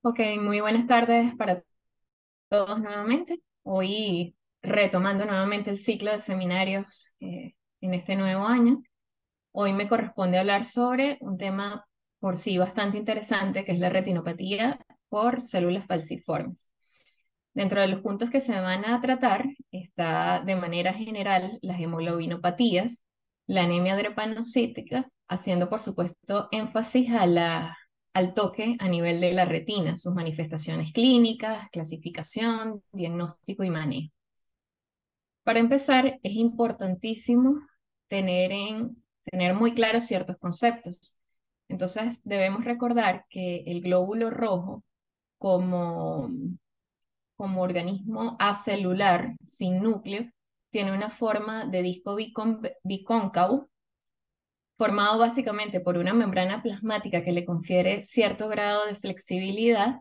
Ok, muy buenas tardes para todos nuevamente. Hoy retomando nuevamente el ciclo de seminarios en este nuevo año. Hoy me corresponde hablar sobre un tema por sí bastante interesante, que es la retinopatía por células falciformes. Dentro de los puntos que se van a tratar está de manera general las hemoglobinopatías, la anemia drepanocítica, haciendo por supuesto énfasis al toque a nivel de la retina, sus manifestaciones clínicas, clasificación, diagnóstico y manejo. Para empezar, es importantísimo tener muy claros ciertos conceptos. Entonces, debemos recordar que el glóbulo rojo como como organismo acelular sin núcleo, tiene una forma de disco bicóncavo, formado básicamente por una membrana plasmática que le confiere cierto grado de flexibilidad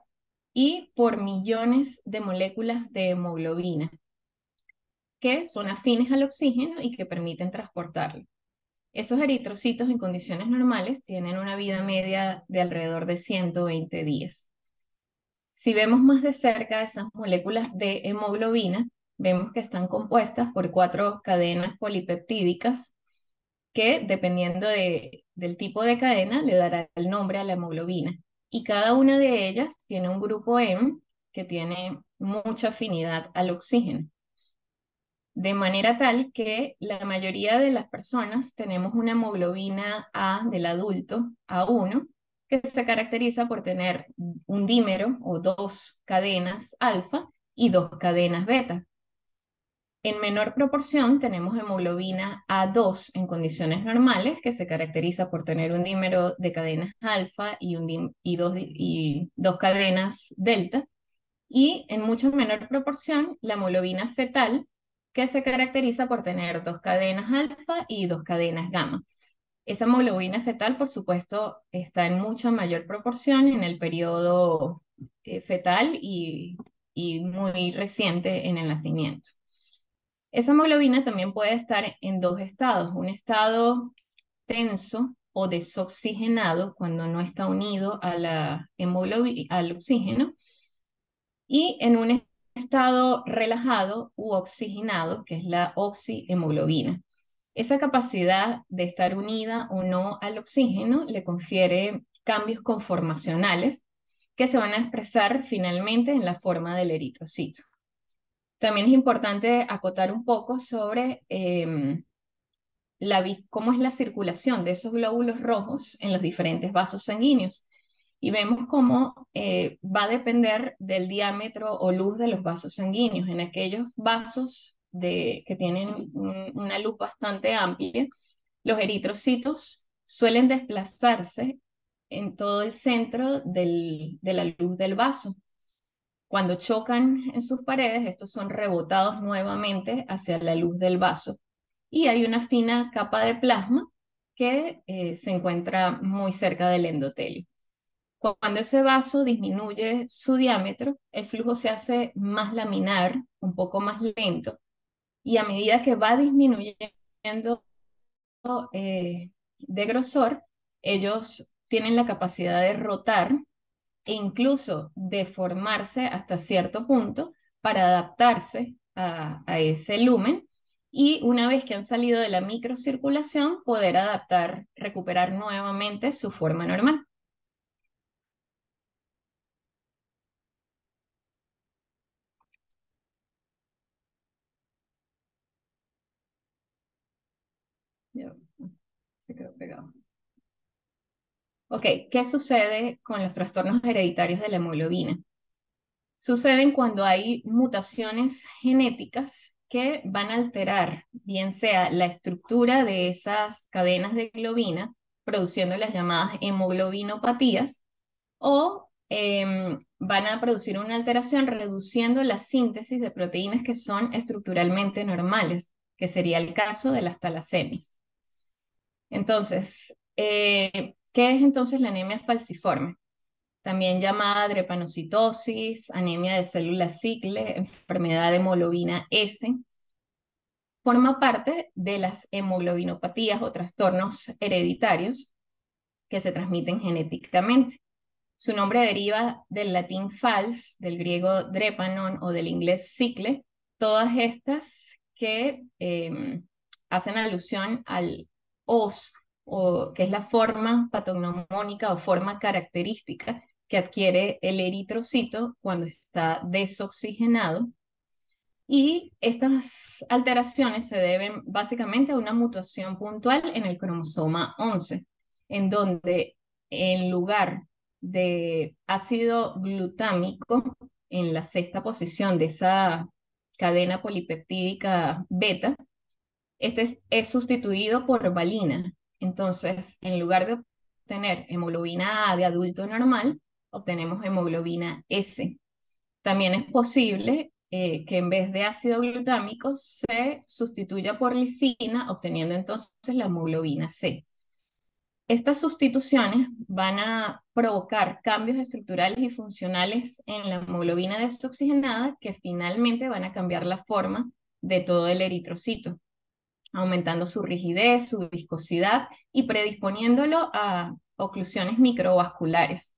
y por millones de moléculas de hemoglobina que son afines al oxígeno y que permiten transportarlo. Esos eritrocitos en condiciones normales tienen una vida media de alrededor de 120 días. Si vemos más de cerca esas moléculas de hemoglobina, vemos que están compuestas por cuatro cadenas polipeptídicas que, dependiendo del tipo de cadena, le dará el nombre a la hemoglobina. Y cada una de ellas tiene un grupo M que tiene mucha afinidad al oxígeno. De manera tal que la mayoría de las personas tenemos una hemoglobina A del adulto, A1, que se caracteriza por tener un dímero o dos cadenas alfa y dos cadenas beta. En menor proporción tenemos hemoglobina A2 en condiciones normales, que se caracteriza por tener un dímero de cadenas alfa y dos cadenas delta. Y en mucho menor proporción la hemoglobina fetal, que se caracteriza por tener dos cadenas alfa y dos cadenas gamma. Esa hemoglobina fetal, por supuesto, está en mucha mayor proporción en el periodo fetal y muy reciente en el nacimiento. Esa hemoglobina también puede estar en dos estados, un estado tenso o desoxigenado cuando no está unido a al oxígeno, y en un estado relajado u oxigenado, que es la oxihemoglobina. Esa capacidad de estar unida o no al oxígeno le confiere cambios conformacionales que se van a expresar finalmente en la forma del eritrocito. También es importante acotar un poco sobre cómo es la circulación de esos glóbulos rojos en los diferentes vasos sanguíneos. Y vemos cómo va a depender del diámetro o luz de los vasos sanguíneos. En aquellos vasos que tienen una luz bastante amplia, los eritrocitos suelen desplazarse en todo el centro de la luz del vaso. Cuando chocan en sus paredes, estos son rebotados nuevamente hacia la luz del vaso y hay una fina capa de plasma que se encuentra muy cerca del endotelio. Cuando ese vaso disminuye su diámetro, el flujo se hace más laminar, un poco más lento, y a medida que va disminuyendo de grosor, ellos tienen la capacidad de rotar e incluso deformarse hasta cierto punto para adaptarse a ese lumen y una vez que han salido de la microcirculación poder recuperar nuevamente su forma normal. Ya, se quedó pegado. Ok, ¿qué sucede con los trastornos hereditarios de la hemoglobina? Suceden cuando hay mutaciones genéticas que van a alterar, bien sea la estructura de esas cadenas de globina, produciendo las llamadas hemoglobinopatías, o van a producir una alteración reduciendo la síntesis de proteínas que son estructuralmente normales, que sería el caso de las talasemias. Entonces, ¿qué es entonces la anemia falciforme? También llamada drepanocitosis, anemia de células Sickle, enfermedad de hemoglobina S, forma parte de las hemoglobinopatías o trastornos hereditarios que se transmiten genéticamente. Su nombre deriva del latín fals, del griego drepanon o del inglés cicle, todas estas que hacen alusión al os, o que es la forma patognomónica o forma característica que adquiere el eritrocito cuando está desoxigenado. Y estas alteraciones se deben básicamente a una mutación puntual en el cromosoma 11, en donde en lugar de ácido glutámico en la sexta posición de esa cadena polipeptídica beta, este es sustituido por valina. Entonces, en lugar de obtener hemoglobina A de adulto normal, obtenemos hemoglobina S. También es posible que en vez de ácido glutámico se sustituya por lisina, obteniendo entonces la hemoglobina C. Estas sustituciones van a provocar cambios estructurales y funcionales en la hemoglobina desoxigenada que finalmente van a cambiar la forma de todo el eritrocito, aumentando su rigidez, su viscosidad y predisponiéndolo a oclusiones microvasculares.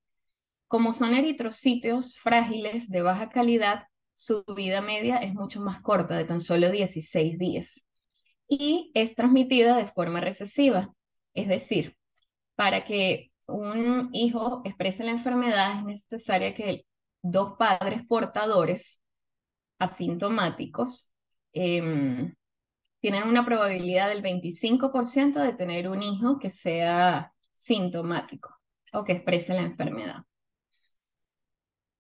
Como son eritrocitos frágiles de baja calidad, su vida media es mucho más corta, de tan solo 16 días. Y es transmitida de forma recesiva. Es decir, para que un hijo exprese la enfermedad es necesaria que dos padres portadores asintomáticos tienen una probabilidad del 25% de tener un hijo que sea sintomático o que exprese la enfermedad.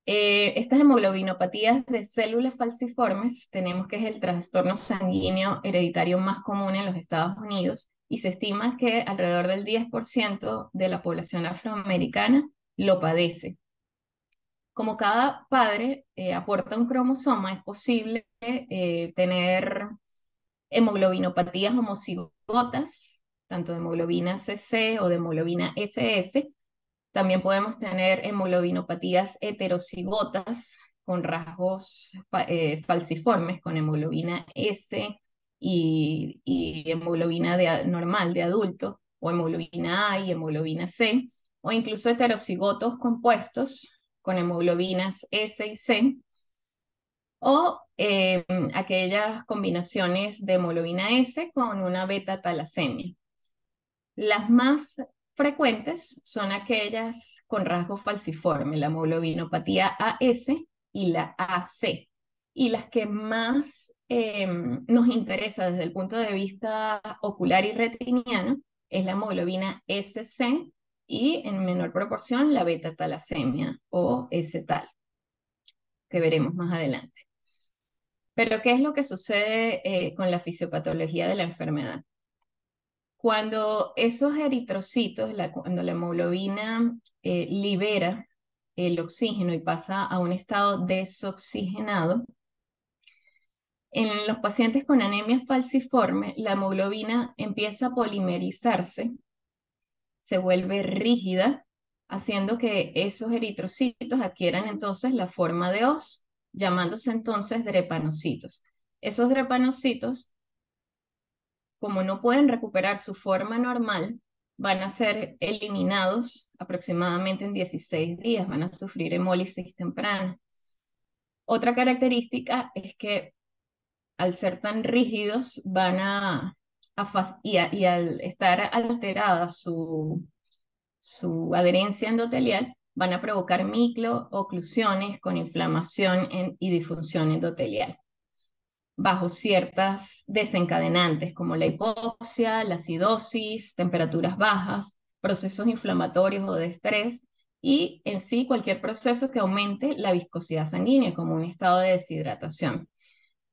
Estas hemoglobinopatías de células falciformes tenemos que es el trastorno sanguíneo hereditario más común en los Estados Unidos y se estima que alrededor del 10% de la población afroamericana lo padece. Como cada padre aporta un cromosoma, es posible tener hemoglobinopatías homocigotas, tanto de hemoglobina CC o de hemoglobina SS. También podemos tener hemoglobinopatías heterocigotas con rasgos falciformes, con hemoglobina S y hemoglobina normal de adulto, o hemoglobina A y hemoglobina C, o incluso heterocigotos compuestos con hemoglobinas S y C, o aquellas combinaciones de hemoglobina S con una beta talasemia. Las más frecuentes son aquellas con rasgos falciformes, la hemoglobinopatía AS y la AC. Y las que más nos interesa desde el punto de vista ocular y retiniano es la hemoglobina SC y en menor proporción la beta talasemia o S-tal, que veremos más adelante. Pero, ¿qué es lo que sucede con la fisiopatología de la enfermedad? Cuando esos eritrocitos, cuando la hemoglobina libera el oxígeno y pasa a un estado desoxigenado, en los pacientes con anemia falciforme, la hemoglobina empieza a polimerizarse, se vuelve rígida, haciendo que esos eritrocitos adquieran entonces la forma de os, llamándose entonces drepanocitos. Esos drepanocitos, como no pueden recuperar su forma normal, van a ser eliminados aproximadamente en 16 días, van a sufrir hemólisis temprana. Otra característica es que al ser tan rígidos y al estar alterada su adherencia endotelial, van a provocar microoclusiones con inflamación y disfunción endotelial bajo ciertas desencadenantes como la hipoxia, la acidosis, temperaturas bajas, procesos inflamatorios o de estrés y en sí cualquier proceso que aumente la viscosidad sanguínea como un estado de deshidratación.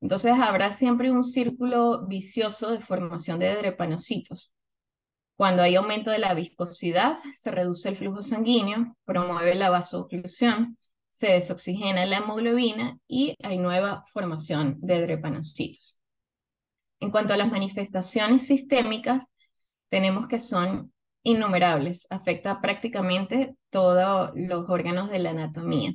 Entonces habrá siempre un círculo vicioso de formación de drepanocitos. Cuando hay aumento de la viscosidad, se reduce el flujo sanguíneo, promueve la vasoclusión, se desoxigena la hemoglobina y hay nueva formación de drepanocitos. En cuanto a las manifestaciones sistémicas, tenemos que son innumerables, afecta prácticamente todos los órganos de la anatomía.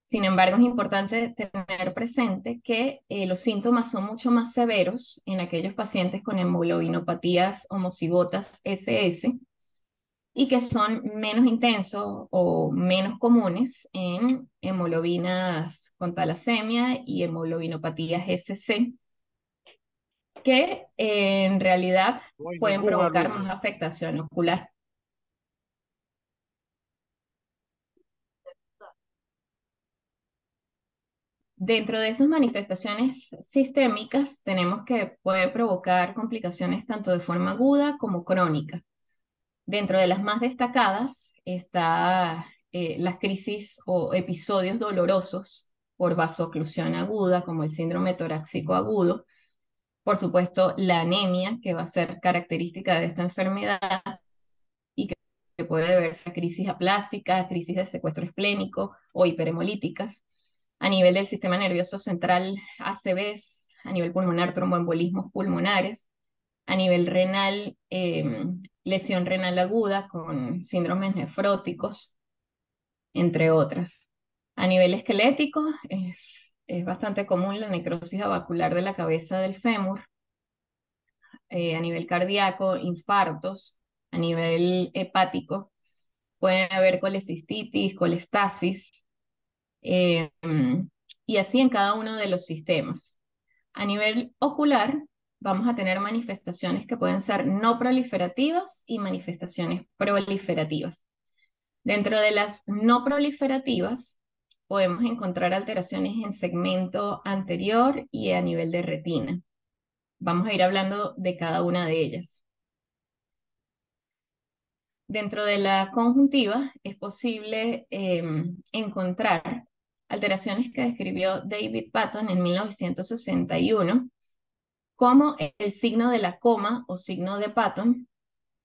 Sin embargo, es importante tener presente que los síntomas son mucho más severos en aquellos pacientes con hemoglobinopatías homocigotas SS, y que son menos intensos o menos comunes en hemoglobinas con talasemia y hemoglobinopatías SC, que en realidad No hay pueden ningún provocar más alumno. afectación ocular. Dentro de esas manifestaciones sistémicas tenemos que puede provocar complicaciones tanto de forma aguda como crónica. Dentro de las más destacadas está las crisis o episodios dolorosos por vasoclusión aguda, como el síndrome torácico agudo. Por supuesto, la anemia, que va a ser característica de esta enfermedad y que puede verse crisis aplásica, crisis de secuestro esplénico o hiperhemolíticas. A nivel del sistema nervioso central, ACVs, a nivel pulmonar, tromboembolismos pulmonares, a nivel renal, lesión renal aguda con síndromes nefróticos, entre otras. A nivel esquelético, es bastante común la necrosis abacular de la cabeza del fémur. A nivel cardíaco, infartos. A nivel hepático, pueden haber colecistitis, colestasis, eh, y así en cada uno de los sistemas. A nivel ocular, vamos a tener manifestaciones que pueden ser no proliferativas y manifestaciones proliferativas. Dentro de las no proliferativas, podemos encontrar alteraciones en segmento anterior y a nivel de retina. Vamos a ir hablando de cada una de ellas. Dentro de la conjuntiva es posible encontrar alteraciones que describió David Patton en 1961 como el signo de la coma o signo de Patton,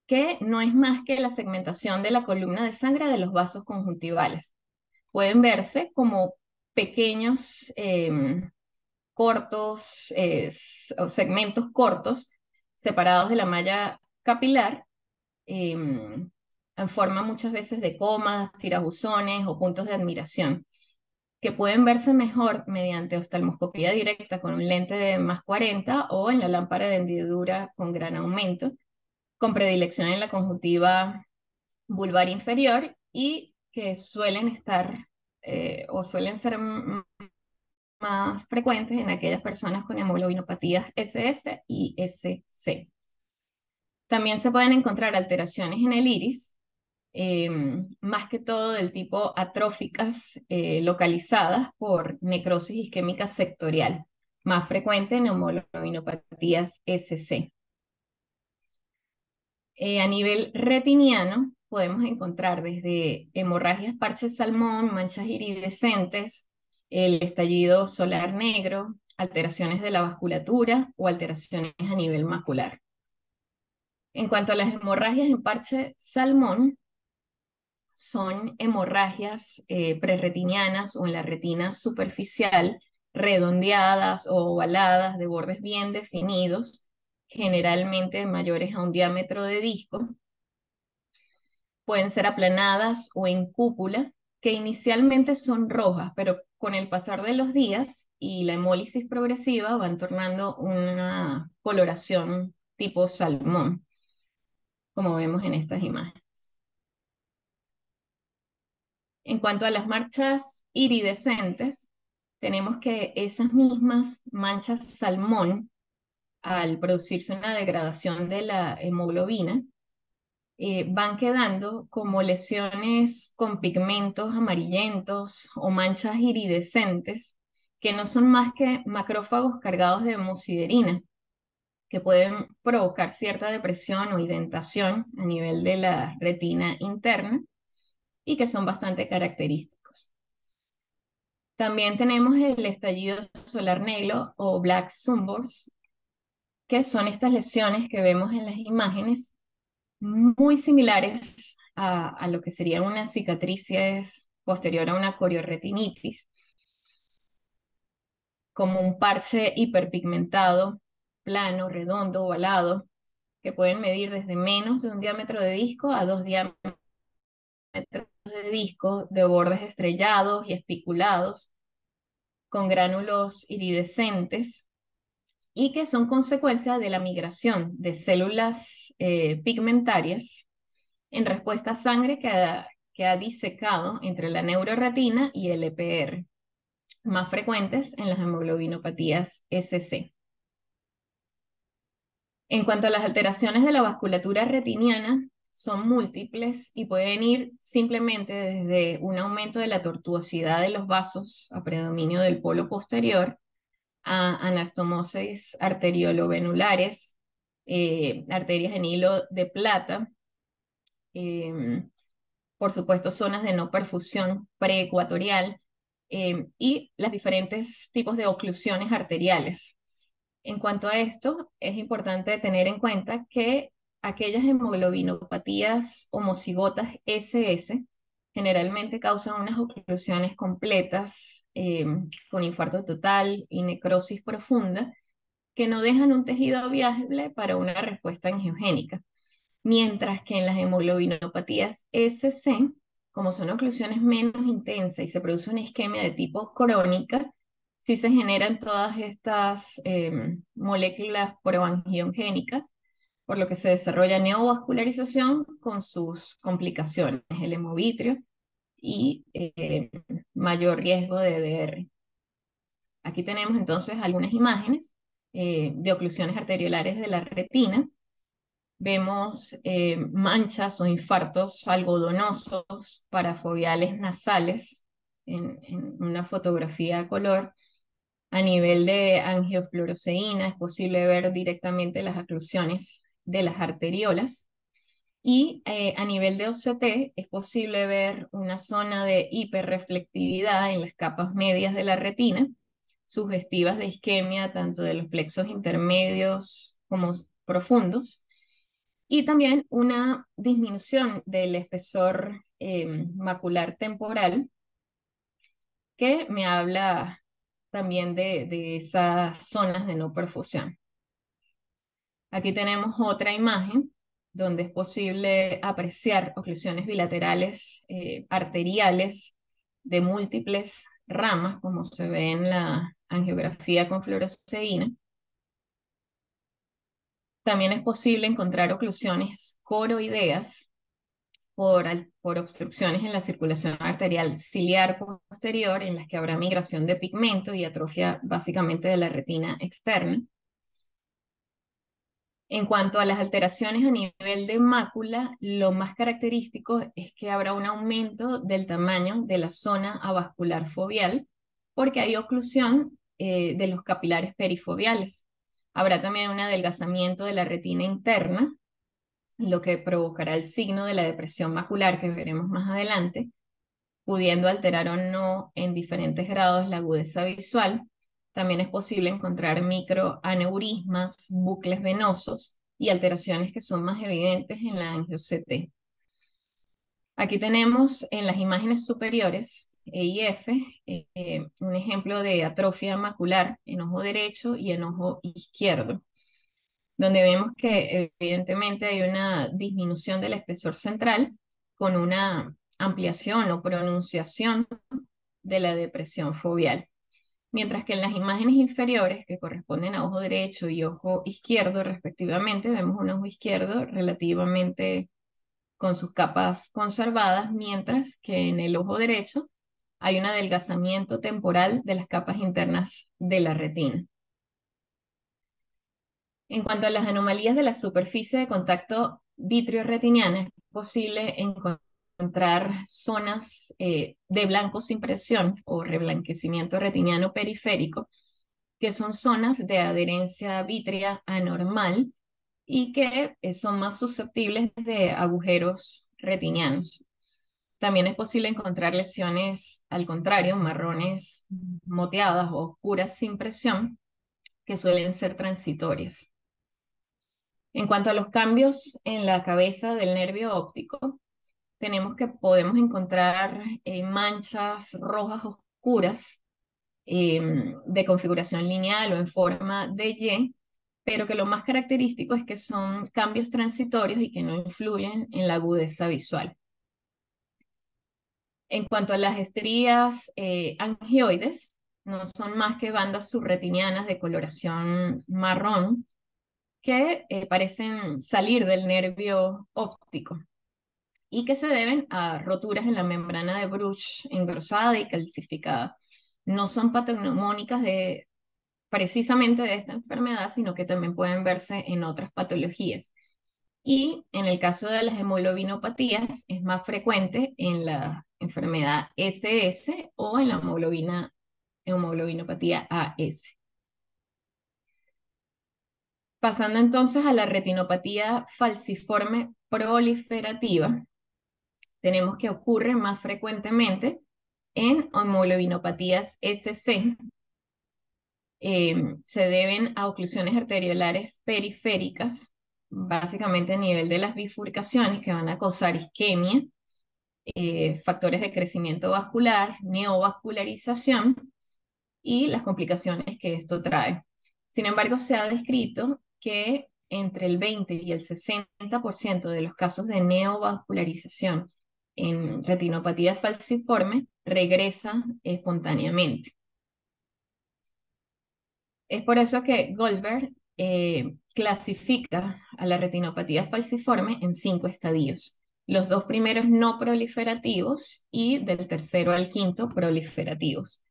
que no es más que la segmentación de la columna de sangre de los vasos conjuntivales. Pueden verse como pequeños cortos o segmentos cortos separados de la malla capilar, en forma muchas veces de comas, tirabuzones o puntos de admiración, que pueden verse mejor mediante oftalmoscopía directa con un lente de +40 o en la lámpara de hendidura con gran aumento, con predilección en la conjuntiva vulvar inferior y que suelen estar o suelen ser más frecuentes en aquellas personas con hemoglobinopatías SS y SC. También se pueden encontrar alteraciones en el iris, más que todo del tipo atróficas localizadas por necrosis isquémica sectorial, más frecuente en hemoglobinopatías SC. A nivel retiniano, podemos encontrar desde hemorragias parches salmón, manchas iridescentes, el estallido solar negro, alteraciones de la vasculatura o alteraciones a nivel macular. En cuanto a las hemorragias en parche salmón, son hemorragias prerretinianas o en la retina superficial, redondeadas o ovaladas de bordes bien definidos, generalmente mayores a un diámetro de disco. Pueden ser aplanadas o en cúpula, que inicialmente son rojas, pero con el pasar de los días y la hemólisis progresiva van tornando una coloración tipo salmón, como vemos en estas imágenes. En cuanto a las manchas iridescentes, tenemos que esas mismas manchas salmón, al producirse una degradación de la hemoglobina, van quedando como lesiones con pigmentos amarillentos o manchas iridescentes, que no son más que macrófagos cargados de hemosiderina, que pueden provocar cierta depresión o indentación a nivel de la retina interna y que son bastante característicos. También tenemos el estallido solar negro o black sunburst, que son estas lesiones que vemos en las imágenes, muy similares a lo que sería una cicatriz posterior a una corioretinitis, como un parche hiperpigmentado, plano, redondo, ovalado, que pueden medir desde menos de un diámetro de disco a 2 diámetros de disco, de bordes estrellados y espiculados, con gránulos iridescentes y que son consecuencia de la migración de células pigmentarias en respuesta a sangre que ha disecado entre la neuroretina y el EPR, más frecuentes en las hemoglobinopatías SC. En cuanto a las alteraciones de la vasculatura retiniana, son múltiples y pueden ir simplemente desde un aumento de la tortuosidad de los vasos a predominio del polo posterior a anastomosis arteriovenulares, arterias en hilo de plata, eh, por supuesto zonas de no perfusión preecuatorial y los diferentes tipos de oclusiones arteriales. En cuanto a esto, es importante tener en cuenta que aquellas hemoglobinopatías homocigotas SS generalmente causan unas oclusiones completas con infarto total y necrosis profunda que no dejan un tejido viable para una respuesta angiogénica. Mientras que en las hemoglobinopatías SC, como son oclusiones menos intensas y se produce una isquemia de tipo crónica, sí se generan todas estas moléculas proangiogénicas, por lo que se desarrolla neovascularización con sus complicaciones, el hemovitrio y mayor riesgo de EDR. Aquí tenemos entonces algunas imágenes de oclusiones arteriolares de la retina. Vemos manchas o infartos algodonosos parafoveales nasales en una fotografía a color. A nivel de angiofluoresceína es posible ver directamente las oclusiones de las arteriolas. Y a nivel de OCT es posible ver una zona de hiperreflectividad en las capas medias de la retina, sugestivas de isquemia tanto de los plexos intermedios como profundos, y también una disminución del espesor macular temporal, que me habla también de esas zonas de no perfusión. Aquí tenemos otra imagen donde es posible apreciar oclusiones bilaterales arteriales de múltiples ramas, como se ve en la angiografía con fluoresceína. También es posible encontrar oclusiones coroideas por obstrucciones en la circulación arterial ciliar posterior, en las que habrá migración de pigmento y atrofia básicamente de la retina externa. En cuanto a las alteraciones a nivel de mácula, lo más característico es que habrá un aumento del tamaño de la zona avascular foveal, porque hay oclusión de los capilares perifoveales. Habrá también un adelgazamiento de la retina interna, lo que provocará el signo de la depresión macular que veremos más adelante, pudiendo alterar o no en diferentes grados la agudeza visual. También es posible encontrar microaneurismas, bucles venosos y alteraciones que son más evidentes en la angio-CT. Aquí tenemos en las imágenes superiores, E y F, un ejemplo de atrofia macular en ojo derecho y en ojo izquierdo, donde vemos que evidentemente hay una disminución del espesor central con una ampliación o pronunciación de la depresión foveal. Mientras que en las imágenes inferiores, que corresponden a ojo derecho y ojo izquierdo respectivamente, vemos un ojo izquierdo relativamente con sus capas conservadas, mientras que en el ojo derecho hay un adelgazamiento temporal de las capas internas de la retina. En cuanto a las anomalías de la superficie de contacto vitrio-retiniana, es posible encontrar zonas de blanco sin presión o reblanquecimiento retiniano periférico, que son zonas de adherencia vítrea anormal y que son más susceptibles de agujeros retinianos. También es posible encontrar lesiones, al contrario, marrones moteadas o oscuras sin presión, que suelen ser transitorias. En cuanto a los cambios en la cabeza del nervio óptico, tenemos que podemos encontrar manchas rojas oscuras de configuración lineal o en forma de Y, pero que lo más característico es que son cambios transitorios y que no influyen en la agudeza visual. En cuanto a las estrías angioides, no son más que bandas subretinianas de coloración marrón que parecen salir del nervio óptico. y que se deben a roturas en la membrana de Bruch engrosada y calcificada. No son patognomónicas precisamente de esta enfermedad, sino que también pueden verse en otras patologías. Y en el caso de las hemoglobinopatías, es más frecuente en la enfermedad SS o en la hemoglobinopatía AS. Pasando entonces a la retinopatía falciforme proliferativa, tenemos que ocurre más frecuentemente en hemoglobinopatías SC. Se deben a oclusiones arteriolares periféricas, básicamente a nivel de las bifurcaciones que van a causar isquemia, factores de crecimiento vascular, neovascularización y las complicaciones que esto trae. Sin embargo, se ha descrito que entre el 20 y el 60% de los casos de neovascularización en retinopatía falciforme regresa espontáneamente. Es por eso que Goldberg clasifica a la retinopatía falciforme en 5 estadios. Los 2 primeros no proliferativos y del tercero al quinto proliferativos.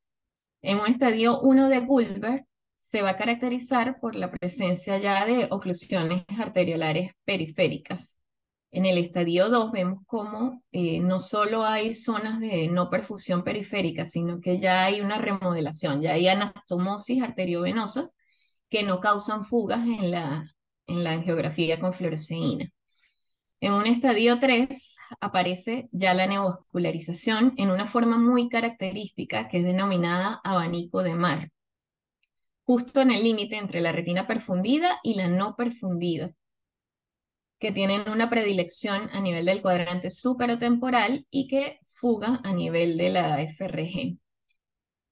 En un estadio 1 de Goldberg se va a caracterizar por la presencia ya de oclusiones arteriolares periféricas. En el estadio 2 vemos cómo no solo hay zonas de no perfusión periférica, sino que ya hay una remodelación, ya hay anastomosis arteriovenosas que no causan fugas en la angiografía con fluoresceína. En un estadio 3 aparece ya la neovascularización en una forma muy característica que es denominada abanico de Marr, justo en el límite entre la retina perfundida y la no perfundida, que tienen una predilección a nivel del cuadrante superotemporal y que fuga a nivel de la FRG.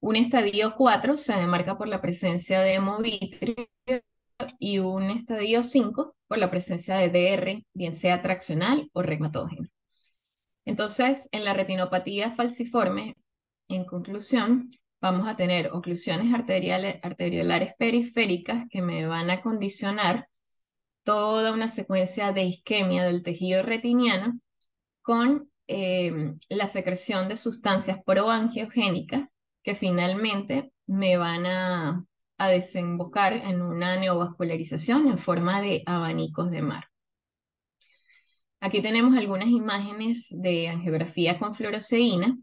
Un estadio 4 se demarca por la presencia de hemovitrio y un estadio 5 por la presencia de DR, bien sea traccional o reumatógeno. Entonces, en la retinopatía falciforme, en conclusión, vamos a tener oclusiones arteriolares periféricas que me van a condicionar toda una secuencia de isquemia del tejido retiniano con la secreción de sustancias proangiogénicas que finalmente me van a desembocar en una neovascularización en forma de abanicos de Marr. Aquí tenemos algunas imágenes de angiografía con fluoresceína,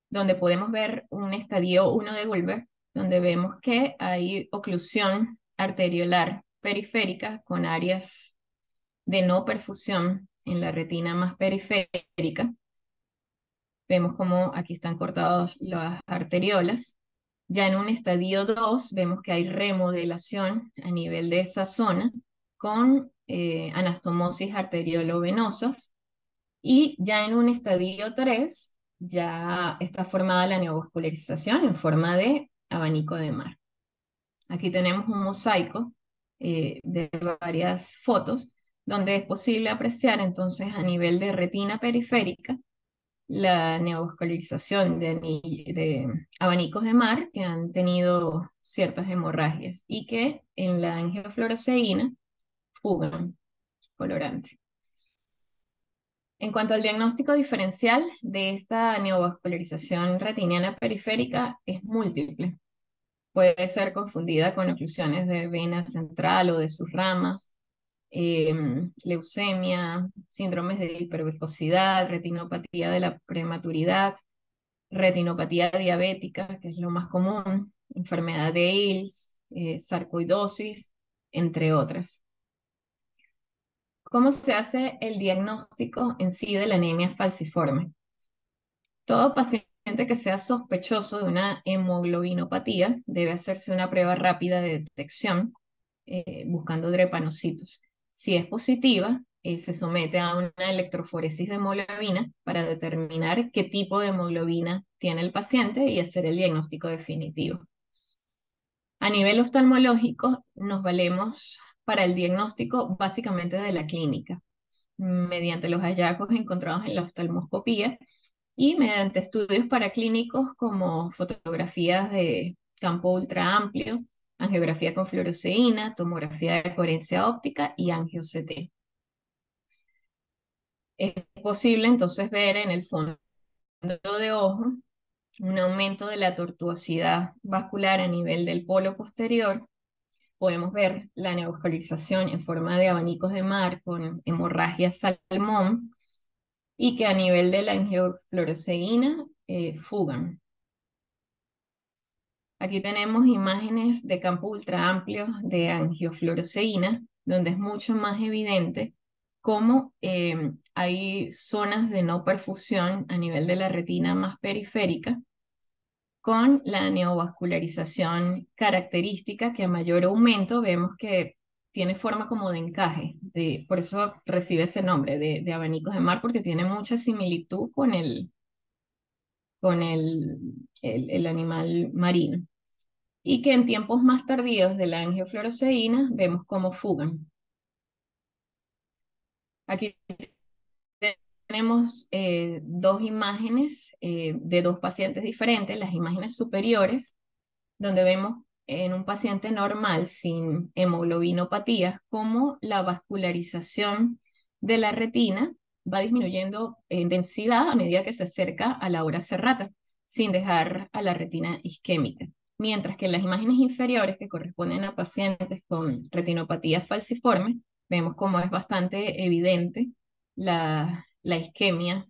donde podemos ver un estadio 1 de Goldberg, donde vemos que hay oclusión arteriolar periférica con áreas de no perfusión en la retina más periférica. Vemos como aquí están cortadas las arteriolas. Ya en un estadio 2 vemos que hay remodelación a nivel de esa zona con anastomosis arteriolo-venosas. Y ya en un estadio 3 ya está formada la neovascularización en forma de abanico de Marr. Aquí tenemos un mosaico de varias fotos donde es posible apreciar entonces a nivel de retina periférica la neovascularización de abanicos de Marr que han tenido ciertas hemorragias y que en la angiofluoresceína fugan colorante. En cuanto al diagnóstico diferencial de esta neovascularización retiniana periférica, es múltiple. Puede ser confundida con oclusiones de vena central o de sus ramas, leucemia, síndromes de hipervelocidad, retinopatía de la prematuridad, retinopatía diabética, que es lo más común, enfermedad de Hales, sarcoidosis, entre otras. ¿Cómo se hace el diagnóstico en sí de la anemia falciforme? Todo paciente que sea sospechoso de una hemoglobinopatía debe hacerse una prueba rápida de detección buscando drepanocitos. Si es positiva, se somete a una electroforesis de hemoglobina para determinar qué tipo de hemoglobina tiene el paciente y hacer el diagnóstico definitivo. A nivel oftalmológico, nos valemos para el diagnóstico básicamente de la clínica, mediante los hallazgos encontrados en la oftalmoscopía y mediante estudios paraclínicos como fotografías de campo ultra amplio, angiografía con fluoresceína, tomografía de coherencia óptica y angio-CT. posible entonces ver en el fondo de ojo un aumento de la tortuosidad vascular a nivel del polo posterior. Podemos ver la neovascularización en forma de abanicos de mar con hemorragia salmón y que a nivel de la angiofluoresceína fugan. Aquí tenemos imágenes de campo ultra amplios de angiofluoresceína, donde es mucho más evidente cómo hay zonas de no perfusión a nivel de la retina más periférica, con la neovascularización característica que a mayor aumento vemos que tiene forma como de encaje, por eso recibe ese nombre de abanicos de mar, porque tiene mucha similitud con el animal marino. Y que en tiempos más tardíos de la angiofluoresceína vemos cómo fugan. Aquí tenemos dos imágenes de dos pacientes diferentes, las imágenes superiores donde vemos en un paciente normal sin hemoglobinopatías cómo la vascularización de la retina va disminuyendo en densidad a medida que se acerca a la hora serrata, sin dejar a la retina isquémica. Mientras que en las imágenes inferiores, que corresponden a pacientes con retinopatía falciforme, vemos cómo es bastante evidente la isquemia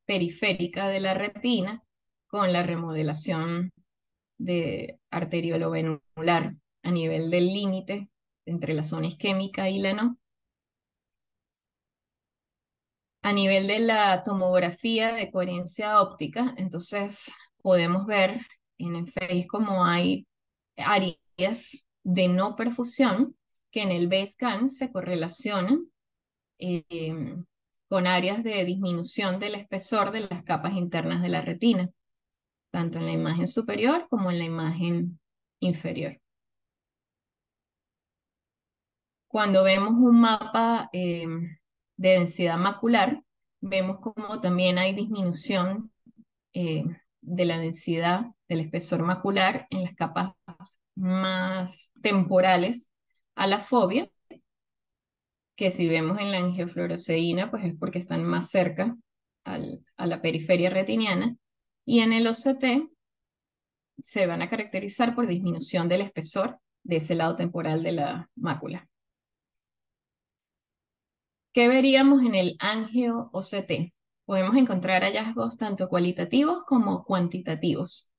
periférica de la retina con la remodelación de arteriolovenular a nivel del límite entre la zona isquémica y la no. A nivel de la tomografía de coherencia óptica, entonces podemos ver en el FACE como hay áreas de no perfusión que en el B-scan se correlacionan eh, con áreas de disminución del espesor de las capas internas de la retina, tanto en la imagen superior como en la imagen inferior. Cuando vemos un mapa de densidad macular, vemos como también hay disminución eh, de la densidad del espesor macular en las capas más temporales a la fobia, que si vemos en la angiofluoresceína, pues es porque están más cerca a la periferia retiniana, y en el OCT se van a caracterizar por disminución del espesor de ese lado temporal de la mácula. ¿Qué veríamos en el angio-OCT? Podemos encontrar hallazgos tanto cualitativos como cuantitativos.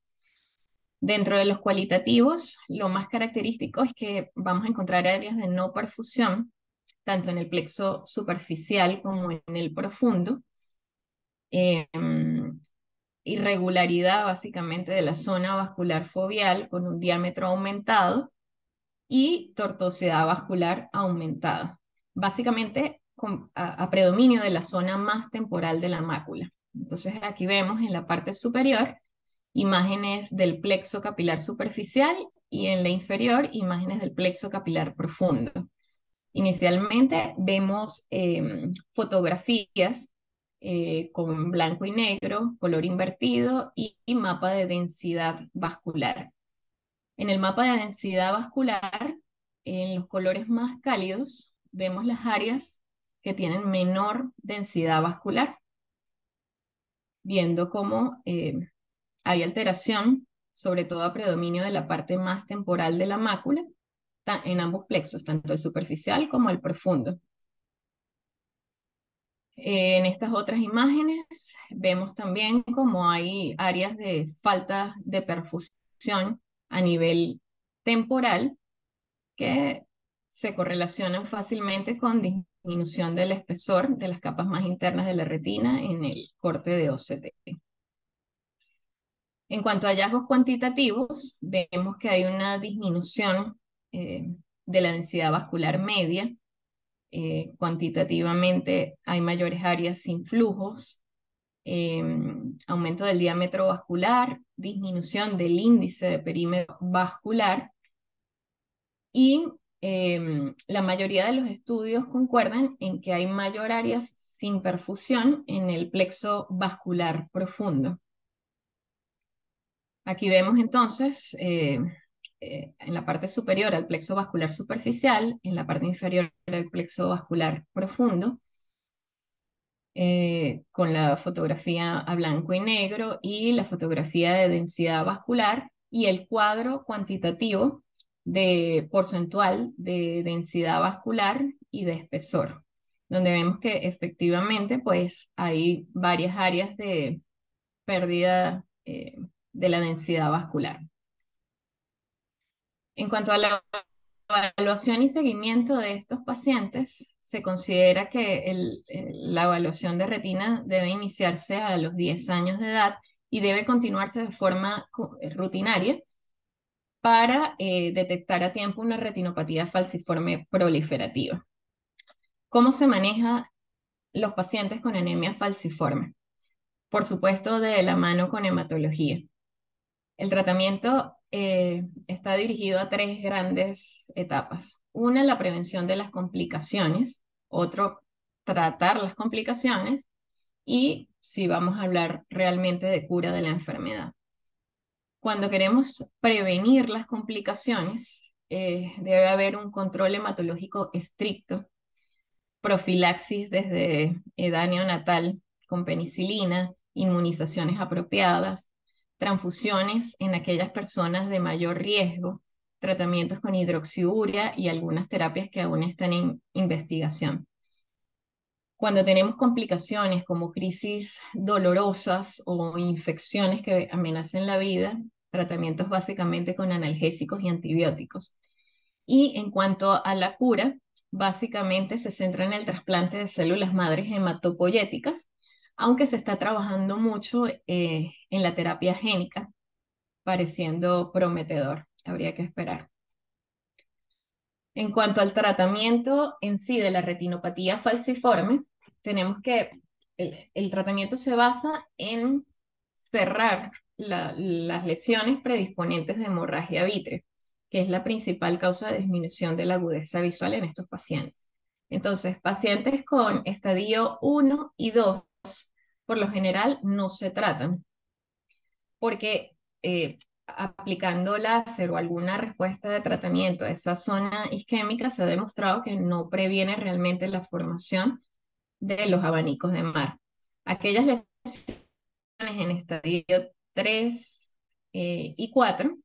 Dentro de los cualitativos, lo más característico es que vamos a encontrar áreas de no perfusión, tanto en el plexo superficial como en el profundo. Irregularidad básicamente de la zona vascular foveal con un diámetro aumentado y tortuosidad vascular aumentada. Básicamente a predominio de la zona más temporal de la mácula. Entonces aquí vemos en la parte superior imágenes del plexo capilar superficial y en la inferior imágenes del plexo capilar profundo. Inicialmente vemos fotografías con blanco y negro, color invertido y mapa de densidad vascular. En el mapa de densidad vascular, en los colores más cálidos, vemos las áreas que tienen menor densidad vascular, viendo cómo hay alteración, sobre todo a predominio de la parte más temporal de la mácula, en ambos plexos, tanto el superficial como el profundo. En estas otras imágenes vemos también cómo hay áreas de falta de perfusión a nivel temporal que se correlacionan fácilmente con disminución del espesor de las capas más internas de la retina en el corte de OCT. En cuanto a hallazgos cuantitativos, vemos que hay una disminución de la densidad vascular media. Cuantitativamente hay mayores áreas sin flujos, aumento del diámetro vascular, disminución del índice de perímetro vascular y la mayoría de los estudios concuerdan en que hay mayor áreas sin perfusión en el plexo vascular profundo. Aquí vemos entonces en la parte superior al plexo vascular superficial, en la parte inferior al plexo vascular profundo, con la fotografía a blanco y negro y la fotografía de densidad vascular y el cuadro cuantitativo de porcentual de densidad vascular y de espesor, donde vemos que efectivamente pues hay varias áreas de pérdida de la densidad vascular. En cuanto a la evaluación y seguimiento de estos pacientes, se considera que la evaluación de retina debe iniciarse a los 10 años de edad y debe continuarse de forma rutinaria para detectar a tiempo una retinopatía falciforme proliferativa. ¿Cómo se maneja los pacientes con anemia falciforme? Por supuesto, de la mano con hematología. El tratamiento está dirigido a tres grandes etapas. Una, la prevención de las complicaciones. Otro, tratar las complicaciones. Y si vamos a hablar realmente de cura de la enfermedad. Cuando queremos prevenir las complicaciones, debe haber un control hematológico estricto, profilaxis desde edad neonatal con penicilina, inmunizaciones apropiadas, transfusiones en aquellas personas de mayor riesgo, tratamientos con hidroxiurea y algunas terapias que aún están en investigación. Cuando tenemos complicaciones como crisis dolorosas o infecciones que amenacen la vida, tratamientos básicamente con analgésicos y antibióticos. Y en cuanto a la cura, básicamente se centra en el trasplante de células madres hematopoyéticas, aunque se está trabajando mucho en la terapia génica, pareciendo prometedor. Habría que esperar. En cuanto al tratamiento en sí de la retinopatía falciforme, tenemos que el tratamiento se basa en cerrar las lesiones predisponentes de hemorragia vítrea, que es la principal causa de disminución de la agudeza visual en estos pacientes. Entonces, pacientes con estadio 1 y 2, por lo general, no se tratan porque aplicando láser o alguna respuesta de tratamiento a esa zona isquémica se ha demostrado que no previene realmente la formación de los abanicos de mar. Aquellas lesiones en estadio 3 y 4,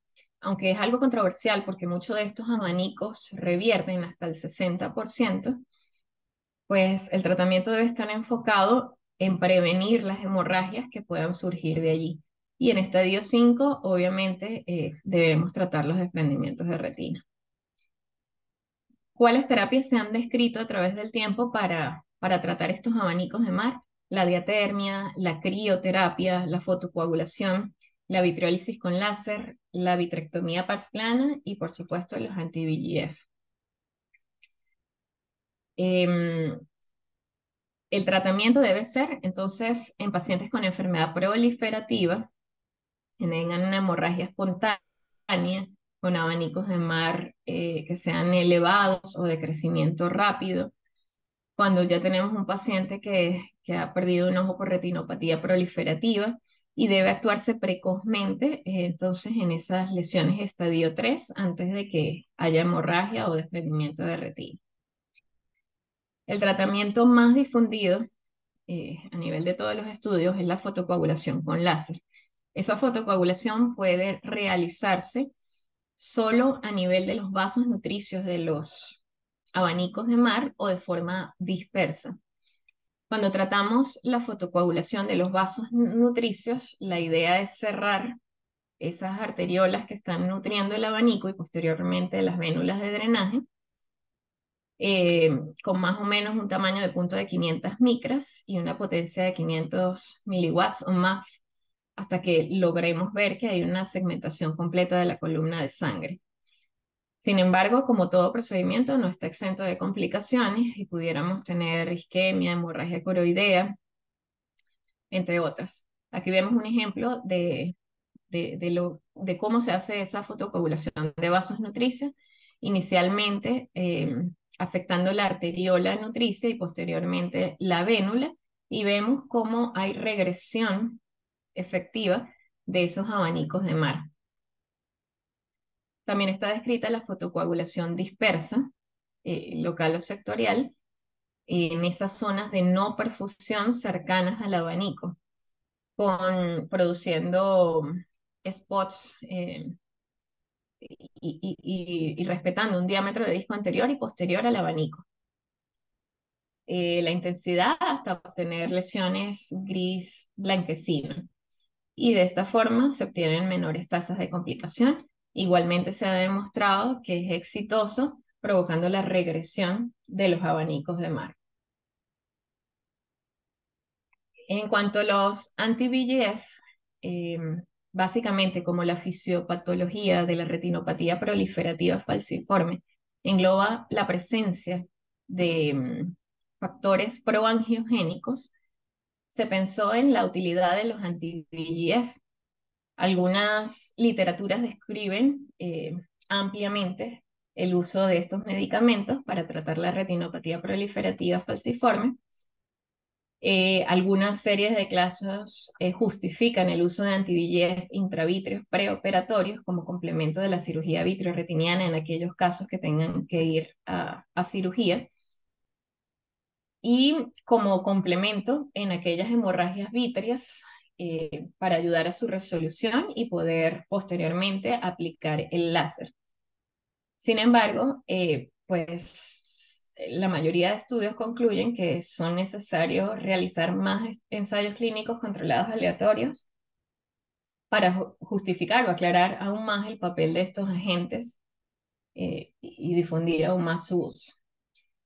aunque es algo controversial porque muchos de estos abanicos revierten hasta el 60%, pues el tratamiento debe estar enfocado en prevenir las hemorragias que puedan surgir de allí. Y en estadio 5, obviamente, debemos tratar los desprendimientos de retina. ¿Cuáles terapias se han descrito a través del tiempo para tratar estos abanicos de mar? La diatermia, la crioterapia, la fotocoagulación, la vitriólisis con láser, la vitrectomía parslana y, por supuesto, los anti-VEGF. El tratamiento debe ser, entonces, en pacientes con enfermedad proliferativa, que tengan una hemorragia espontánea, con abanicos de mar que sean elevados o de crecimiento rápido. Cuando ya tenemos un paciente que ha perdido un ojo por retinopatía proliferativa y debe actuarse precozmente, entonces en esas lesiones estadio 3, antes de que haya hemorragia o desprendimiento de retina. El tratamiento más difundido a nivel de todos los estudios es la fotocoagulación con láser. Esa fotocoagulación puede realizarse solo a nivel de los vasos nutricios de los abanicos de mar o de forma dispersa. Cuando tratamos la fotocoagulación de los vasos nutricios, la idea es cerrar esas arteriolas que están nutriendo el abanico y posteriormente las vénulas de drenaje eh, con más o menos un tamaño de punto de 500 micras y una potencia de 500 miliwatts o más, hasta que logremos ver que hay una segmentación completa de la columna de sangre. Sin embargo, como todo procedimiento, no está exento de complicaciones y pudiéramos tener isquemia, hemorragia coroidea, entre otras. Aquí vemos un ejemplo de cómo se hace esa fotocoagulación de vasos nutricios, inicialmente afectando la arteriola nutricia y posteriormente la vénula, y vemos cómo hay regresión efectiva de esos abanicos de mar. También está descrita la fotocoagulación dispersa, local o sectorial, en esas zonas de no perfusión cercanas al abanico, produciendo spots y respetando un diámetro de disco anterior y posterior al abanico. La intensidad hasta obtener lesiones gris blanquecino. Y de esta forma se obtienen menores tasas de complicación. Igualmente se ha demostrado que es exitoso provocando la regresión de los abanicos de mar. En cuanto a los anti-VEGF, eh, básicamente como la fisiopatología de la retinopatía proliferativa falciforme engloba la presencia de factores proangiogénicos, se pensó en la utilidad de los anti-VEGF. Algunas literaturas describen ampliamente el uso de estos medicamentos para tratar la retinopatía proliferativa falciforme. Algunas series de casos justifican el uso de anti-VEGF intravítreos preoperatorios como complemento de la cirugía vitreoretiniana en aquellos casos que tengan que ir a cirugía y como complemento en aquellas hemorragias vítreas para ayudar a su resolución y poder posteriormente aplicar el láser. Sin embargo, pues la mayoría de estudios concluyen que son necesarios realizar más ensayos clínicos controlados aleatorios para justificar o aclarar aún más el papel de estos agentes y difundir aún más su uso.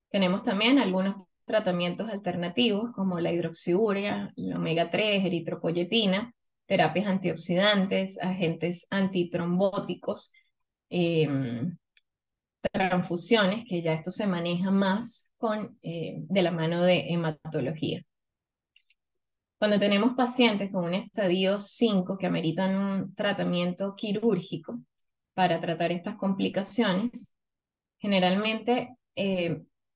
Tenemos también algunos tratamientos alternativos como la hidroxiurea, la omega 3, eritropoyetina, terapias antioxidantes, agentes antitrombóticos, em, transfusiones, que ya esto se maneja más de la mano de hematología. Cuando tenemos pacientes con un estadio 5 que ameritan un tratamiento quirúrgico para tratar estas complicaciones, generalmente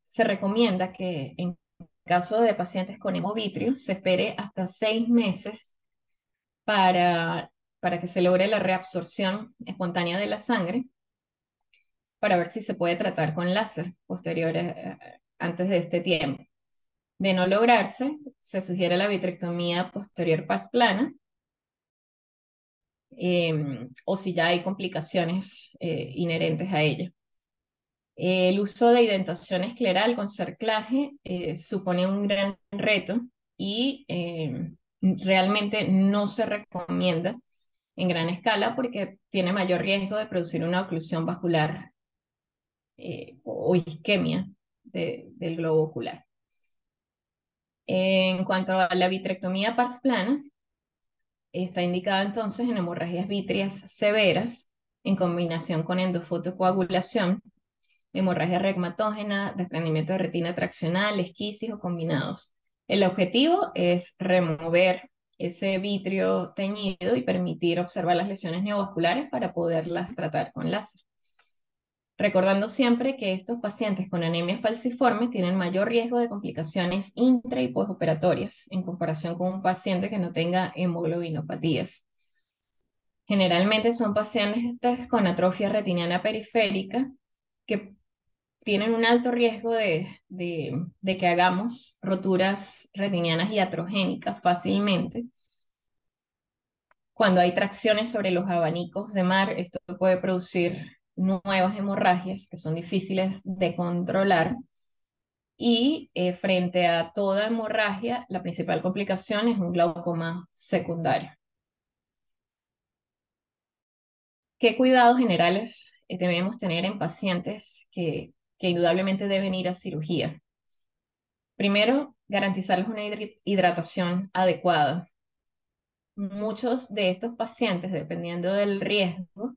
se recomienda que en caso de pacientes con hemovitrio se espere hasta 6 meses para, para que se logre la reabsorción espontánea de la sangre para ver si se puede tratar con láser posterior antes de este tiempo. De no lograrse, se sugiere la vitrectomía posterior pasplana, o si ya hay complicaciones inherentes a ella. El uso de identación escleral con cerclaje supone un gran reto y realmente no se recomienda en gran escala porque tiene mayor riesgo de producir una oclusión vascular o isquemia del globo ocular. En cuanto a la vitrectomía pars plana, está indicada entonces en hemorragias vítreas severas en combinación con endofotocoagulación, hemorragia regmatógena, desprendimiento de retina traccional, esquisis o combinados. El objetivo es remover ese vitrio teñido y permitir observar las lesiones neovasculares para poderlas tratar con láser. Recordando siempre que estos pacientes con anemia falciforme tienen mayor riesgo de complicaciones intra y postoperatorias en comparación con un paciente que no tenga hemoglobinopatías. Generalmente son pacientes con atrofia retiniana periférica que tienen un alto riesgo de que hagamos roturas retinianas iatrogénicas fácilmente. Cuando hay tracciones sobre los abanicos de mar, esto puede producir nuevas hemorragias que son difíciles de controlar. Y frente a toda hemorragia, la principal complicación es un glaucoma secundario. ¿Qué cuidados generales debemos tener en pacientes que indudablemente deben ir a cirugía? Primero, garantizarles una hidratación adecuada. Muchos de estos pacientes, dependiendo del riesgo,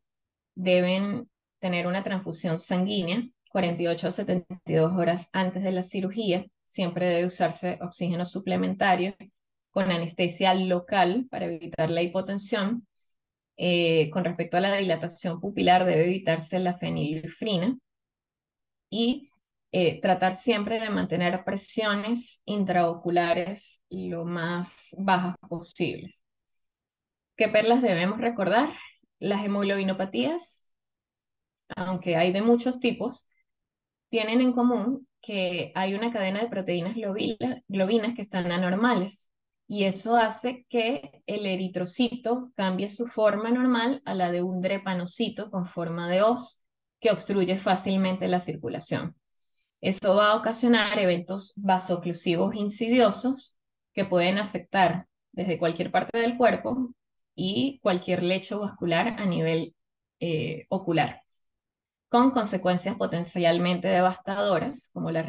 deben tener una transfusión sanguínea 48 a 72 horas antes de la cirugía. Siempre debe usarse oxígeno suplementario con anestesia local para evitar la hipotensión. Con respecto a la dilatación pupilar, debe evitarse la fenilefrina y tratar siempre de mantener presiones intraoculares lo más bajas posibles. ¿Qué perlas debemos recordar? Las hemoglobinopatías, aunque hay de muchos tipos, tienen en común que hay una cadena de proteínas globinas que están anormales y eso hace que el eritrocito cambie su forma normal a la de un drepanocito con forma de hoz que obstruye fácilmente la circulación. Eso va a ocasionar eventos vasoclusivos insidiosos que pueden afectar desde cualquier parte del cuerpo y cualquier lecho vascular a nivel ocular, con consecuencias potencialmente devastadoras, como la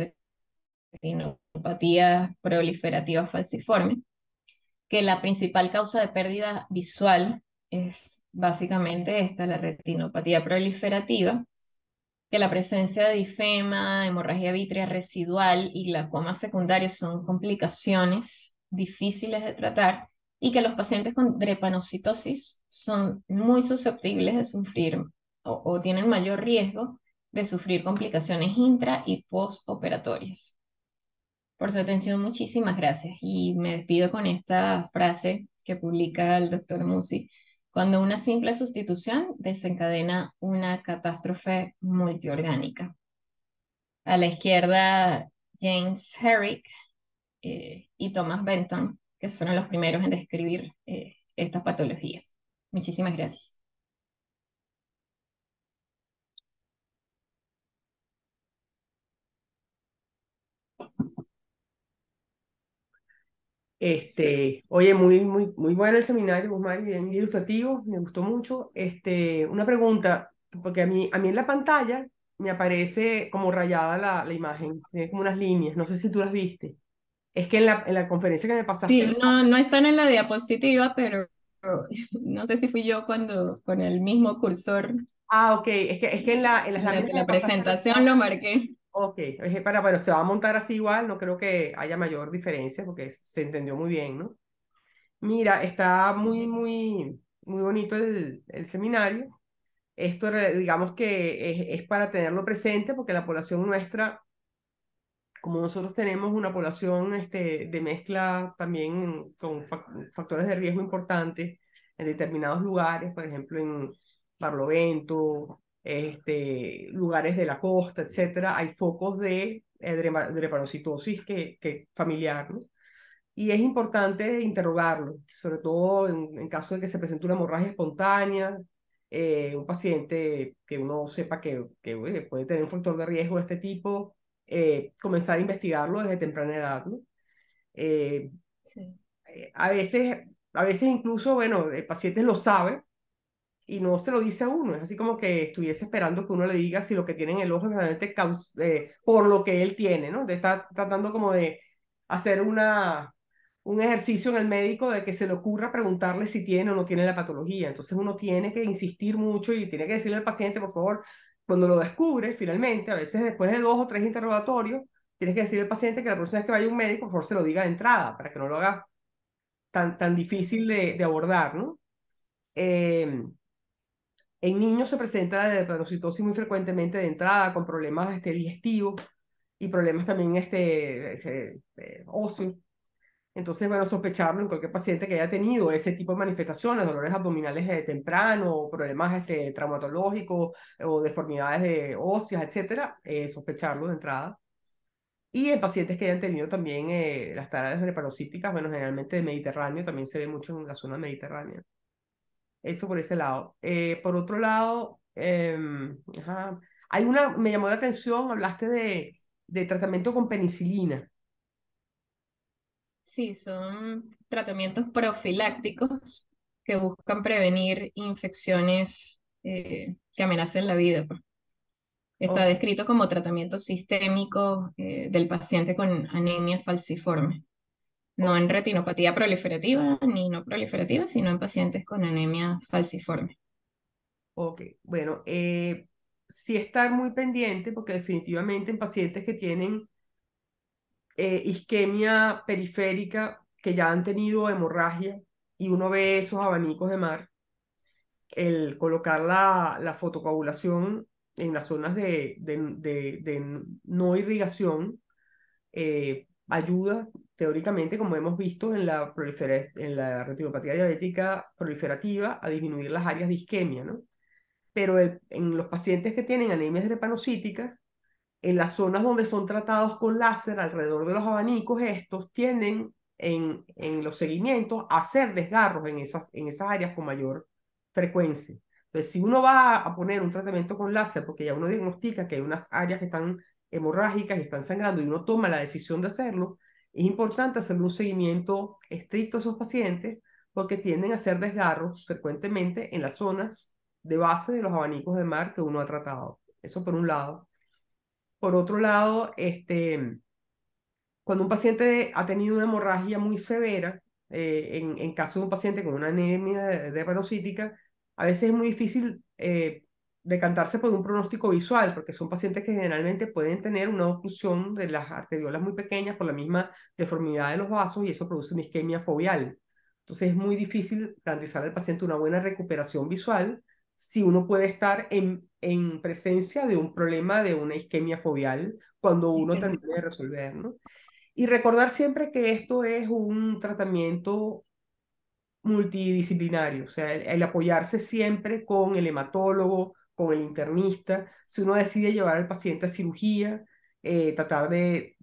retinopatía proliferativa falciforme, que la principal causa de pérdida visual es básicamente esta, la retinopatía proliferativa, que la presencia de difema, hemorragia vítrea residual y glaucoma secundario son complicaciones difíciles de tratar y que los pacientes con drepanocitosis son muy susceptibles de sufrir o tienen mayor riesgo de sufrir complicaciones intra y postoperatorias. Por su atención, muchísimas gracias. Y me despido con esta frase que publica el doctor Musi. Cuando una simple sustitución desencadena una catástrofe multiorgánica. A la izquierda, James Herrick y Thomas Benton, que fueron los primeros en describir estas patologías. Muchísimas gracias. Oye, muy bueno el seminario, Guzmán, bien ilustrativo, me gustó mucho. Una pregunta, porque a mí en la pantalla me aparece como rayada la imagen, tiene como unas líneas, no sé si tú las viste. Es que en la conferencia que me pasaste, Sí, no, no están en la diapositiva, pero no sé si fui yo cuando con el mismo cursor ok, es que en las láminas durante que me la pasaste, presentación lo marqué. ok, bueno, se va a montar así igual, no creo que haya mayor diferencia porque se entendió muy bien, ¿no? Mira, está muy bonito el seminario. Esto, digamos que es para tenerlo presente porque la población nuestra, como nosotros tenemos una población de mezcla también con factores de riesgo importantes en determinados lugares, por ejemplo en Barlovento, lugares de la costa, etcétera, hay focos de drepanocitosis que familiar, ¿no? Y es importante interrogarlo, sobre todo en caso de que se presente una hemorragia espontánea, un paciente que uno sepa que oye, puede tener un factor de riesgo de este tipo, comenzar a investigarlo desde temprana edad, ¿no? Eh, Sí. a veces incluso, bueno, el paciente lo sabe y no se lo dice a uno, es así como que estuviese esperando que uno le diga si lo que tiene en el ojo es realmente por lo que él tiene, ¿no? Está tratando como de hacer un ejercicio en el médico de que se le ocurra preguntarle si tiene o no tiene la patología. Entonces uno tiene que insistir mucho y tiene que decirle al paciente, por favor, cuando lo descubre finalmente, a veces después de 2 o 3 interrogatorios, tienes que decirle al paciente que la próxima vez que vaya a un médico, por favor, se lo diga de entrada, para que no lo haga tan difícil de abordar, ¿no? Eh, en niños se presenta la dermatocitosis muy frecuentemente de entrada, con problemas digestivos y problemas también óseos. Entonces, bueno, sospecharlo en cualquier paciente que haya tenido ese tipo de manifestaciones, dolores abdominales temprano, problemas traumatológicos o deformidades óseas, etcétera, sospecharlo de entrada. Y en pacientes que hayan tenido también las taras drepanocíticas, bueno, generalmente de Mediterráneo, también se ve mucho en la zona mediterránea. Eso por ese lado. Por otro lado, ajá, me llamó la atención, hablaste de tratamiento con penicilina. Sí, son tratamientos profilácticos que buscan prevenir infecciones que amenacen la vida, pues. Está Ok, descrito como tratamiento sistémico del paciente con anemia falciforme, no ok, en retinopatía proliferativa ni no proliferativa, sino en pacientes con anemia falciforme. ok. Bueno, sí estar muy pendiente porque definitivamente en pacientes que tienen isquemia periférica, que ya han tenido hemorragia y uno ve esos abanicos de mar, el colocar la fotocoagulación en las zonas de no irrigación ayuda teóricamente, como hemos visto en la retinopatía diabética proliferativa, a disminuir las áreas de isquemia, ¿no? Pero en los pacientes que tienen anemias drepanocíticas, en las zonas donde son tratados con láser, alrededor de los abanicos, estos tienden en los seguimientos a hacer desgarros en esas áreas con mayor frecuencia. Entonces, si uno va a poner un tratamiento con láser, porque ya uno diagnostica que hay unas áreas que están hemorrágicas y están sangrando y uno toma la decisión de hacerlo, es importante hacerle un seguimiento estricto a esos pacientes porque tienden a hacer desgarros frecuentemente en las zonas de base de los abanicos de mar que uno ha tratado. Eso por un lado. Por otro lado, cuando un paciente ha tenido una hemorragia muy severa, en caso de un paciente con una anemia dermatocítica, a veces es muy difícil decantarse por un pronóstico visual, porque son pacientes que generalmente pueden tener una oclusión de las arteriolas muy pequeñas por la misma deformidad de los vasos y eso produce una isquemia foveal. Entonces es muy difícil garantizar al paciente una buena recuperación visual si uno puede estar en presencia de un problema de una isquemia foveal cuando uno Entiendo. termine de resolver, ¿no? Y recordar siempre que esto es un tratamiento multidisciplinario, o sea, el apoyarse siempre con el hematólogo, con el internista, si uno decide llevar al paciente a cirugía, tratar de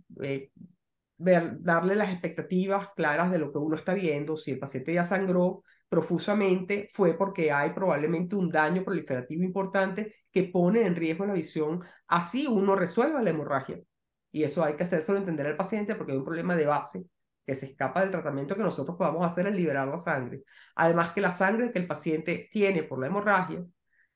darle las expectativas claras de lo que uno está viendo, si el paciente ya sangró profusamente, fue porque hay probablemente un daño proliferativo importante que pone en riesgo la visión, así uno resuelva la hemorragia. Y eso hay que hacérselo entender al paciente porque hay un problema de base que se escapa del tratamiento que nosotros podamos hacer al liberar la sangre. Además que la sangre que el paciente tiene por la hemorragia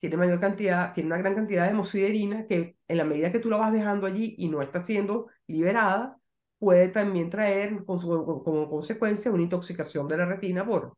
tiene mayor cantidad, tiene una gran cantidad de hemosiderina que en la medida que tú la vas dejando allí y no está siendo liberada, puede también traer como consecuencia una intoxicación de la retina por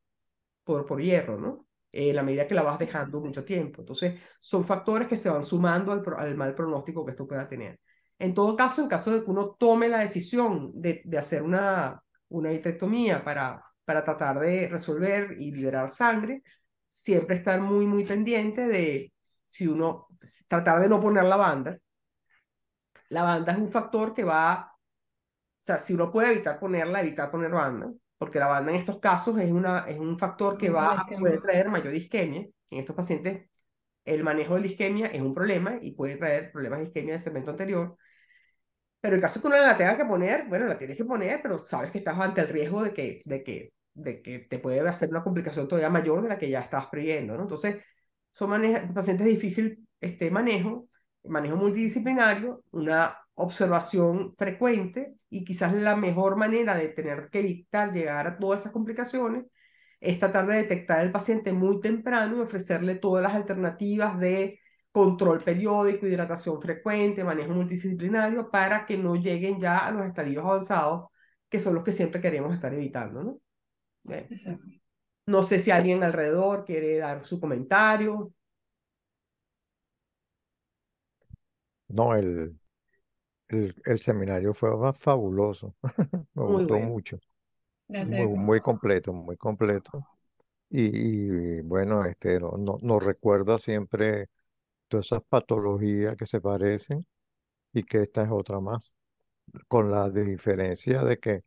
hierro, ¿no? En la medida que la vas dejando mucho tiempo. Entonces, son factores que se van sumando al mal pronóstico que esto pueda tener. En todo caso, en caso de que uno tome la decisión de hacer una vitrectomía para tratar de resolver y liberar sangre, siempre estar muy, muy pendiente de si uno, tratar de no poner la banda. La banda es un factor que va, o sea, si uno puede evitar ponerla, evitar poner banda, porque la banda en estos casos es un factor que Aumenta la puede isquemia. traer mayor isquemia. En estos pacientes, el manejo de la isquemia es un problema y puede traer problemas de isquemia del segmento anterior. Pero en caso que uno la tenga que poner, bueno, la tienes que poner, pero sabes que estás ante el riesgo de que te puede hacer una complicación todavía mayor de la que ya estás previendo, ¿no? Entonces, son pacientes de difícil manejo multidisciplinario, una observación frecuente y quizás la mejor manera de tener que evitar llegar a todas esas complicaciones es tratar de detectar al paciente muy temprano y ofrecerle todas las alternativas de control periódico, hidratación frecuente, manejo multidisciplinario, para que no lleguen ya a los estadios avanzados, que son los que siempre queremos estar evitando, ¿no? Bien. Exacto. No sé si alguien alrededor quiere dar su comentario. No, el seminario fue fabuloso, me Muy gustó bueno. mucho, muy, Gracias. muy completo, muy completo. Y bueno, nos recuerda siempre todas esas patologías que se parecen y que esta es otra más, con la diferencia de que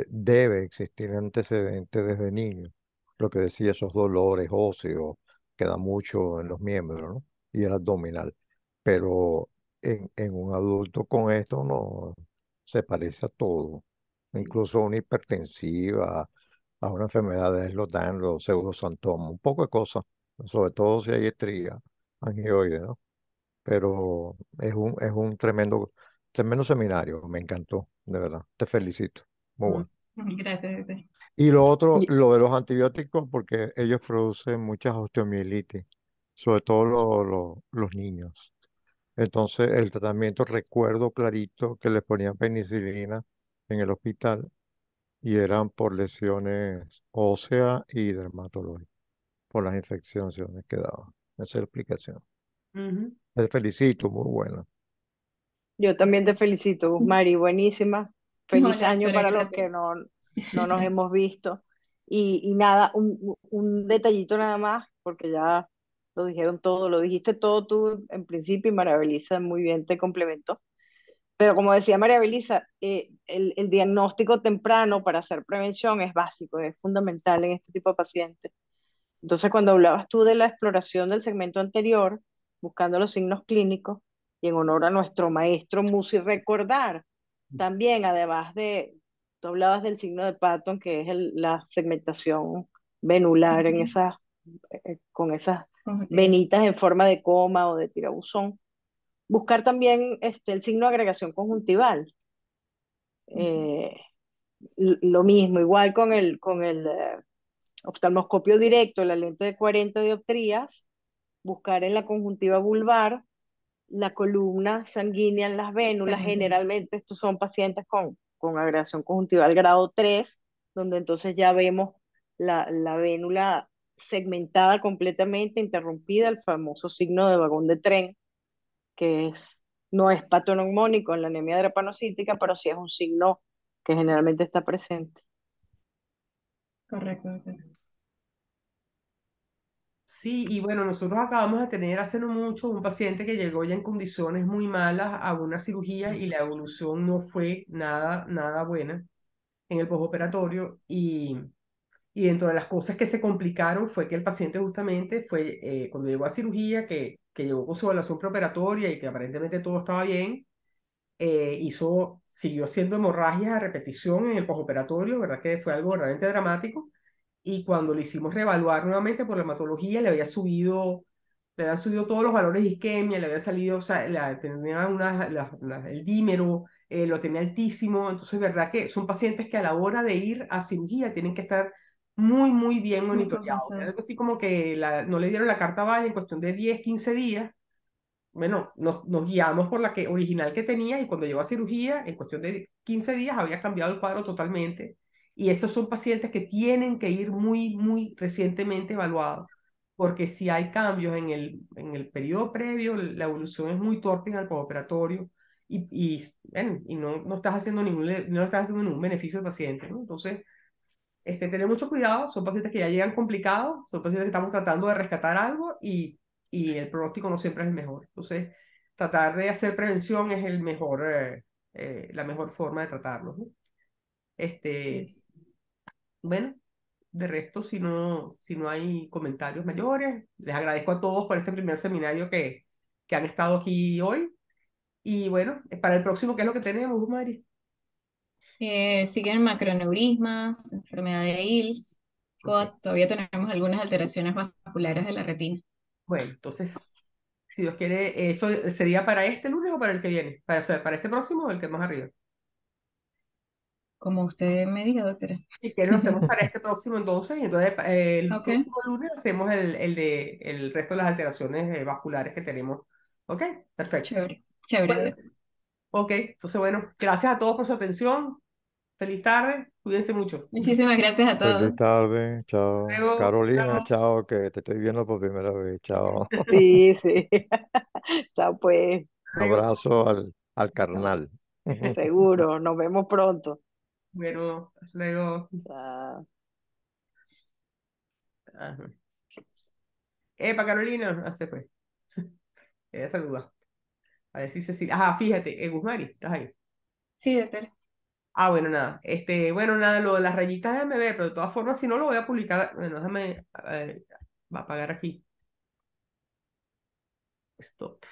debe existir antecedentes desde niño. Lo que decía, esos dolores óseos que da mucho en los miembros, ¿no? Y el abdominal. Pero en un adulto con esto no se parece a todo. Incluso a una hipertensiva, a una enfermedad de los dan los pseudosantomas, un poco de cosas, sobre todo si hay estría, angioides, ¿no? Pero es un tremendo, tremendo seminario, me encantó, de verdad. Te felicito. Muy Mm. bueno. Gracias. Y lo otro, Y- lo de los antibióticos, porque ellos producen muchas osteomielitis, sobre todo los niños. Entonces, el tratamiento, recuerdo clarito que les ponían penicilina en el hospital y eran por lesiones óseas y dermatológicas, por las infecciones que daban. Esa es la explicación. Ujú. Te felicito, muy buena. Yo también te felicito, Mari, buenísima. Feliz Hola, año Héctor, para los gracias. que no nos hemos visto. Y nada, un detallito nada más, porque ya lo dijeron todo, lo dijiste todo tú en principio y María Belisa muy bien te complementó. Pero como decía María Belisa, el diagnóstico temprano para hacer prevención es básico, es fundamental en este tipo de pacientes. Entonces, cuando hablabas tú de la exploración del segmento anterior, buscando los signos clínicos, y en honor a nuestro maestro Musi, recordar también, además de, tú hablabas del signo de Patton, que es la segmentación venular en Ujú. esas, con esas Conjuntiva. venitas en forma de coma o de tirabuzón. Buscar también el signo de agregación conjuntival. Ujú. Eh, lo mismo, igual con el oftalmoscopio directo, la lente de 40 dioptrías, buscar en la conjuntiva vulvar la columna sanguínea en las vénulas. Excelente. Generalmente estos son pacientes con agregación conjuntival grado 3, donde entonces ya vemos la vénula segmentada completamente, interrumpida, el famoso signo de vagón de tren, que no es patognomónico en la anemia drepanocítica, pero sí es un signo que generalmente está presente. Correcto, doctor. Sí, y bueno, nosotros acabamos de tener hace no mucho un paciente que llegó ya en condiciones muy malas a una cirugía y la evolución no fue nada, nada buena en el postoperatorio y dentro de las cosas que se complicaron fue que el paciente justamente fue, cuando llegó a cirugía, que llegó con su evaluación preoperatoria y que aparentemente todo estaba bien, siguió haciendo hemorragias a repetición en el postoperatorio, ¿verdad? Que fue algo verdaderamente dramático. Y cuando le hicimos reevaluar nuevamente por la hematología, le habían subido todos los valores de isquemia, le había salido, o sea, tenía el dímero, lo tenía altísimo. Entonces, verdad que son pacientes que a la hora de ir a cirugía tienen que estar muy, muy bien Muy monitoreados. confianzado. Algo así como que no le dieron la carta vale en cuestión de 10 15 días. Bueno, nos guiamos por la original que tenía y cuando llegó a cirugía, en cuestión de 15 días había cambiado el cuadro totalmente. Y esos son pacientes que tienen que ir muy, muy recientemente evaluados, porque si hay cambios en el periodo previo, la evolución es muy torpe en el postoperatorio bueno, y no estás haciendo no estás haciendo ningún beneficio al paciente, ¿no? Entonces, tener mucho cuidado, son pacientes que ya llegan complicados, son pacientes que estamos tratando de rescatar algo y el pronóstico no siempre es el mejor. Entonces, tratar de hacer prevención es la mejor forma de tratarlos, ¿no? Así Este, es. bueno, de resto, si no hay comentarios mayores, les agradezco a todos por este primer seminario que han estado aquí hoy. Y bueno, para el próximo, ¿qué es lo que tenemos, Mari? Siguen macroneurismas, enfermedad de Hils, Ok. Todavía tenemos algunas alteraciones vasculares de la retina. Bueno, entonces, si Dios quiere, ¿eso sería para este lunes o para el que viene? O sea, ¿para este próximo o el que más arriba? Como usted me diga, doctora. Si quiere, lo hacemos para este próximo entonces, y entonces el Ok, próximo lunes hacemos el resto de las alteraciones vasculares que tenemos. ¿Ok? Perfecto. chévere, chévere. Bueno, ok, entonces bueno, gracias a todos por su atención. Feliz tarde, cuídense mucho. Muchísimas gracias a Feliz todos. tarde, chao. Luego, Carolina, chao. chao, que te estoy viendo por primera vez, chao. Sí, sí. Chao, pues, Luego, Abrazo al carnal. seguro. Nos vemos pronto. bueno, hasta luego. Chao. Ajá. Epa, Carolina, se fue. Ella saluda. A ver si Cecilia. Ajá, fíjate, Guzmari, ¿estás ahí? Sí, doctora. Ah, bueno, nada. Bueno, nada, lo de las rayitas déjame ver, pero de todas formas, si no lo voy a publicar, bueno, déjame, va a apagar aquí. Stop.